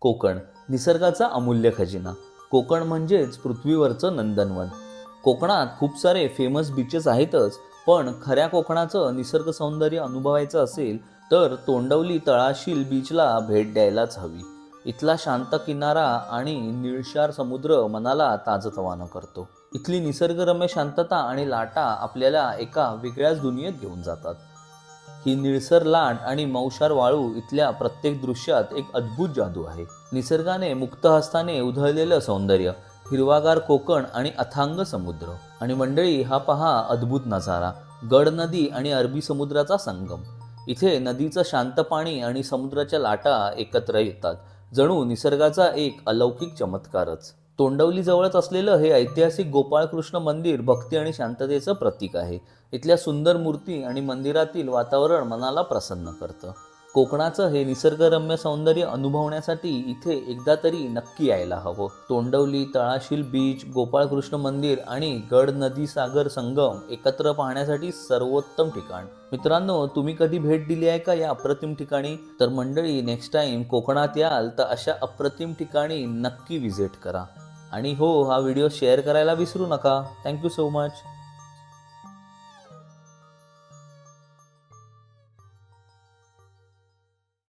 कोकण निसर्गाचा अमूल्य खजिना. कोकण म्हणजेच पृथ्वीवरचं नंदनवन. कोकणात खूप सारे फेमस बीचेस आहेतच, पण खऱ्या कोकणाचं निसर्ग सौंदर्य अनुभवायचं असेल तर तोंडवली तळाशील बीचला भेट द्यायलाच हवी. इथला शांत किनारा आणि निळशार समुद्र मनाला ताजतवानं करतो. इथली निसर्गरम्य शांतता आणि लाटा आपल्याला एका वेगळ्याच दुनियेत घेऊन जातात. ही निळसर लाट आणि मौशार वाळू इथल्या प्रत्येक दृश्यात एक अद्भुत जादू आहे. निसर्गाने मुक्त हस्ताने उधळलेलं सौंदर्य, हिरवागार कोकण आणि अथांग समुद्र. आणि मंडळी, हा पहा अद्भुत नजारा, गड नदी आणि अरबी समुद्राचा संगम. इथे नदीचं शांत पाणी आणि समुद्राच्या लाटा एकत्र येतात, जणू निसर्गाचा एक अलौकिक चमत्कारच. तोंडवली जवळच असलेलं हे ऐतिहासिक गोपाळकृष्ण मंदिर भक्ती आणि शांततेचं प्रतीक आहे. इथल्या सुंदर मूर्ती आणि मंदिरातील वातावरण मनाला प्रसन्न करतं. कोकणाचं हे निसर्गरम्य सौंदर्य अनुभवण्यासाठी इथे एकदा तरी नक्की यायला हवं. तोंडवली तळाशील बीच, गोपाळकृष्ण मंदिर आणि गड नदी सागर संगम एकत्र पाहण्यासाठी सर्वोत्तम ठिकाण. मित्रांनो, तुम्ही कधी भेट दिली आहे का या अप्रतिम ठिकाणी? तर मंडळी, नेक्स्ट टाइम कोकणात याल तर अशा अप्रतिम ठिकाणी नक्की व्हिजिट करा. आणि हो, हा व्हिडिओ शेअर करायला विसरू नका. Thank you so much.